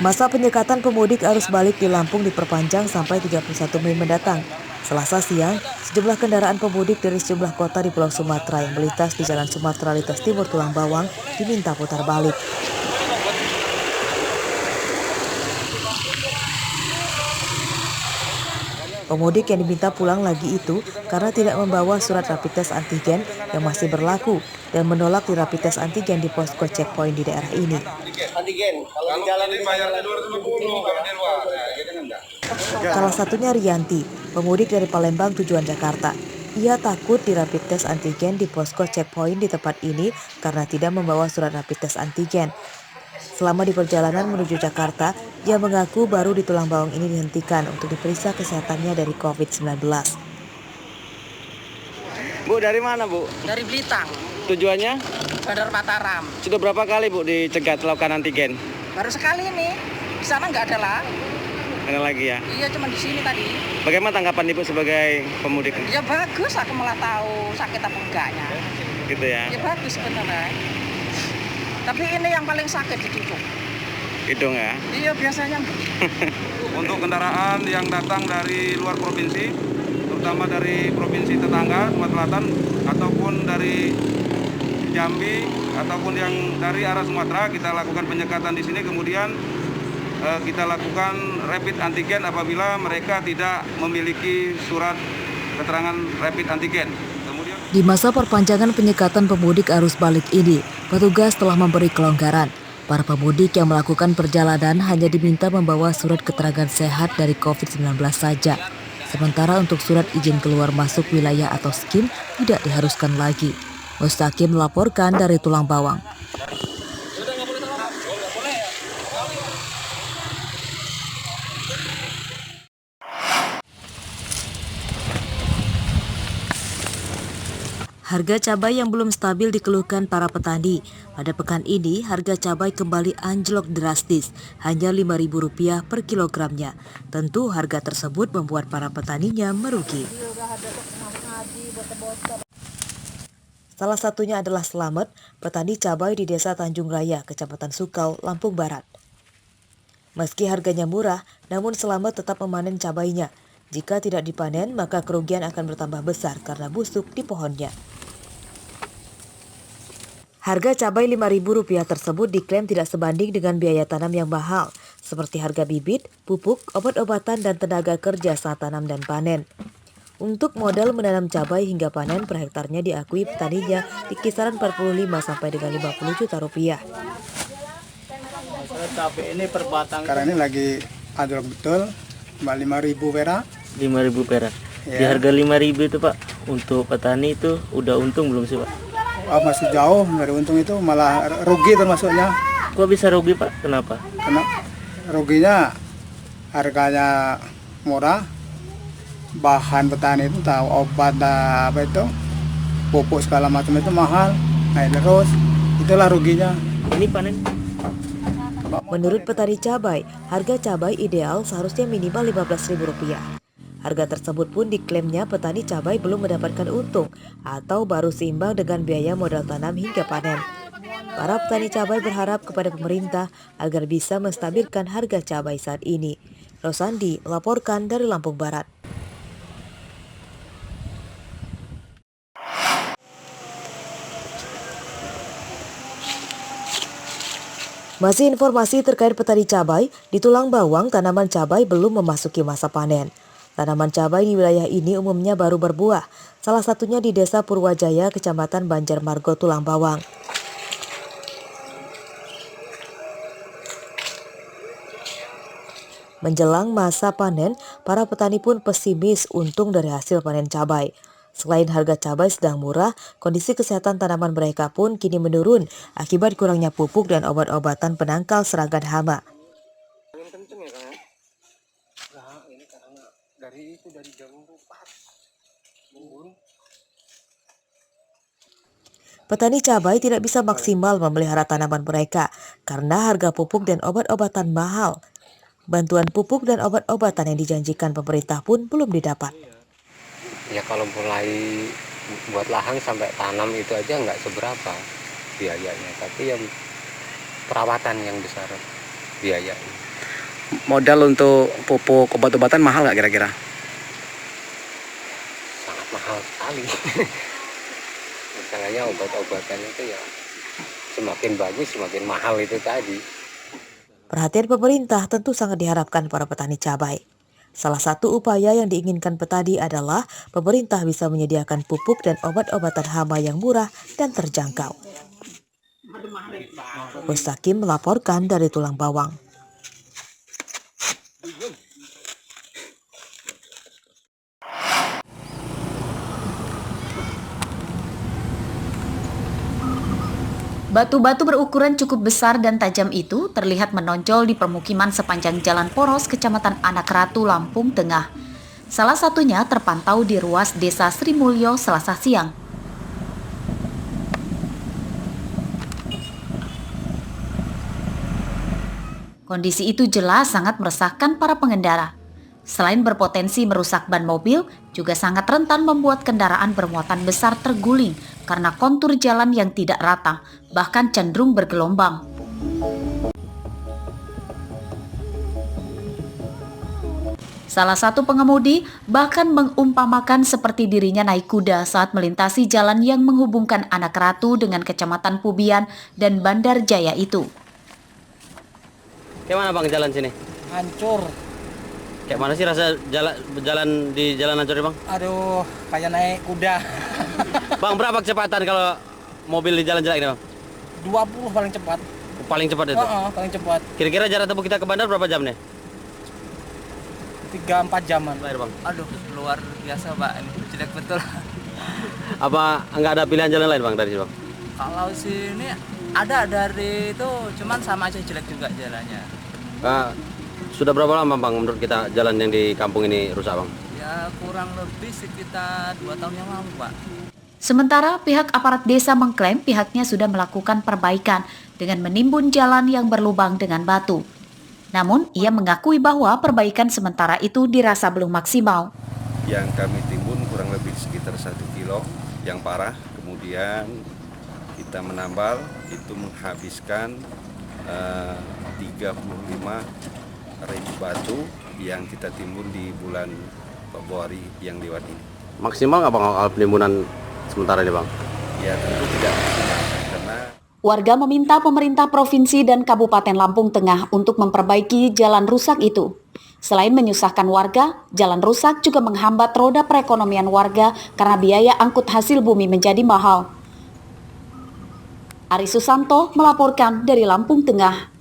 Masa penyekatan pemudik arus balik di Lampung diperpanjang sampai 31 Mei mendatang. Selasa siang, sejumlah kendaraan pemudik dari sejumlah kota di Pulau Sumatera yang melintas di Jalan Sumatera lintas Timur Tulang Bawang diminta putar balik. Pemudik yang diminta pulang lagi itu karena tidak membawa surat rapid test antigen yang masih berlaku dan menolak di rapid test antigen di posko checkpoint di daerah ini. Salah satunya Rianti, pemudik dari Palembang tujuan Jakarta. Ia takut di rapid test antigen di posko checkpoint di tempat ini karena tidak membawa surat rapid test antigen. Selama di perjalanan menuju Jakarta, ia mengaku baru di Tulang Bawang ini dihentikan untuk diperiksa kesehatannya dari COVID-19. Bu, dari mana, Bu? Dari Blitar. Tujuannya? Bandar Mataram. Sudah berapa kali, Bu, dicegat melakukan antigen? Baru sekali ini. Di sana nggak ada lah. Ada lagi ya? Iya, cuma di sini tadi. Bagaimana tanggapan Ibu sebagai pemudik? Ya bagus, aku malah tahu sakit apa enggaknya. Gitu ya? Ya bagus sebenarnya. Tapi ini yang paling sakit di hidung. Hidung ya? Iya, biasanya. Untuk kendaraan yang datang dari luar provinsi, terutama dari provinsi tetangga Sumatera Selatan ataupun dari Jambi ataupun yang dari arah Sumatera, kita lakukan penyekatan di sini, kemudian kita lakukan rapid antigen apabila mereka tidak memiliki surat keterangan rapid antigen. Di masa perpanjangan penyekatan pemudik arus balik ini, petugas telah memberi kelonggaran. Para pemudik yang melakukan perjalanan hanya diminta membawa surat keterangan sehat dari COVID-19 saja. Sementara untuk surat izin keluar masuk wilayah atau SKIM tidak diharuskan lagi. Mustaqim melaporkan dari Tulang Bawang. Harga cabai yang belum stabil dikeluhkan para petani. Pada pekan ini, harga cabai kembali anjlok drastis, hanya Rp5.000 per kilogramnya. Tentu harga tersebut membuat para petaninya merugi. Salah satunya adalah Slamet, petani cabai di Desa Tanjung Raya, Kecamatan Sukau, Lampung Barat. Meski harganya murah, namun Slamet tetap memanen cabainya. Jika tidak dipanen, maka kerugian akan bertambah besar karena busuk di pohonnya. Harga cabai Rp5.000 tersebut diklaim tidak sebanding dengan biaya tanam yang mahal, seperti harga bibit, pupuk, obat-obatan, dan tenaga kerja saat tanam dan panen. Untuk modal menanam cabai hingga panen per hektarnya diakui petaninya di kisaran 45 sampai dengan 50 juta rupiah. Cabai ini per batang. Karena ini lagi anjlok betul, 5.000 perak. 5.000 perak. Ya. Di harga 5.000 itu Pak, untuk petani itu udah untung belum sih Pak? Masih jauh dari untung, itu malah rugi termasuknya. Kok bisa rugi Pak? Kenapa? Karena ruginya harganya murah, bahan petani itu tahu obat apa itu, pupuk segala macam itu mahal, naik terus, itulah ruginya. Ini panen. Menurut petani cabai, harga cabai ideal seharusnya minimal Rp15.000. Harga tersebut pun diklaimnya petani cabai belum mendapatkan untung atau baru seimbang dengan biaya modal tanam hingga panen. Para petani cabai berharap kepada pemerintah agar bisa menstabilkan harga cabai saat ini. Rosandi melaporkan dari Lampung Barat. Masih informasi terkait petani cabai, di Tulang Bawang tanaman cabai belum memasuki masa panen. Tanaman cabai di wilayah ini umumnya baru berbuah, salah satunya di Desa Purwajaya, Kecamatan Banjarmargo, Tulang Bawang. Menjelang masa panen, para petani pun pesimis untung dari hasil panen cabai. Selain harga cabai sedang murah, kondisi kesehatan tanaman mereka pun kini menurun akibat kurangnya pupuk dan obat-obatan penangkal serangga hama. Petani cabai tidak bisa maksimal memelihara tanaman mereka karena harga pupuk dan obat-obatan mahal. Bantuan pupuk dan obat-obatan yang dijanjikan pemerintah pun belum didapat. Ya kalau mulai buat lahan sampai tanam itu aja nggak seberapa biayanya, tapi yang perawatan yang besar. biaya. Modal untuk pupuk obat-obatan mahal nggak kira-kira? Sangat mahal sekali. Misalnya obat-obatan itu ya semakin bagus semakin mahal itu tadi. Perhatian pemerintah tentu sangat diharapkan para petani cabai. Salah satu upaya yang diinginkan petani adalah pemerintah bisa menyediakan pupuk dan obat-obatan hama yang murah dan terjangkau. Mustaqim melaporkan dari Tulang Bawang. Batu-batu berukuran cukup besar dan tajam itu terlihat menonjol di permukiman sepanjang Jalan Poros, Kecamatan Anak Ratu, Lampung Tengah. Salah satunya terpantau di ruas Desa Sri Mulyo Selasa siang. Kondisi itu jelas sangat meresahkan para pengendara. Selain berpotensi merusak ban mobil, juga sangat rentan membuat kendaraan bermuatan besar terguling karena kontur jalan yang tidak rata, bahkan cenderung bergelombang. Salah satu pengemudi bahkan mengumpamakan seperti dirinya naik kuda saat melintasi jalan yang menghubungkan Anak Ratu dengan Kecamatan Pubian dan Bandar Jaya itu. Kayak mana bang jalan sini? Hancur. Kayak mana sih rasa jalan di jalan hancur bang? Aduh, kayak naik kuda. Bang berapa kecepatan kalau mobil di jalan jelek ini bang? 20 paling cepat. Paling cepat itu? Paling cepat. Kira-kira jarak tempuh kita ke bandar berapa jam nih? 3-4 jaman. Baik bang. Aduh, luar biasa Pak, ini jelek betul. Apa nggak ada pilihan jalan lain bang dari sini bang? Kalau sini ada dari itu, cuman sama aja jelek juga jalannya. Sudah berapa lama bang menurut kita jalan yang di kampung ini rusak bang? Ya kurang lebih sekitar 2 tahun yang lalu Pak. Sementara pihak aparat desa mengklaim pihaknya sudah melakukan perbaikan dengan menimbun jalan yang berlubang dengan batu. Namun ia mengakui bahwa perbaikan sementara itu dirasa belum maksimal. Yang kami timbun kurang lebih sekitar 1 kilo yang parah, kemudian kita menambal itu menghabiskan 35 ribu batu yang kita timbun di bulan Februari yang lewat ini. Maksimal nggak bang penimbunan sementara ini bang? Ya tentu tidak maksimal karena Warga meminta pemerintah provinsi dan Kabupaten Lampung Tengah untuk memperbaiki jalan rusak itu. Selain menyusahkan warga, jalan rusak juga menghambat roda perekonomian warga karena biaya angkut hasil bumi menjadi mahal. Ari Susanto melaporkan dari Lampung Tengah.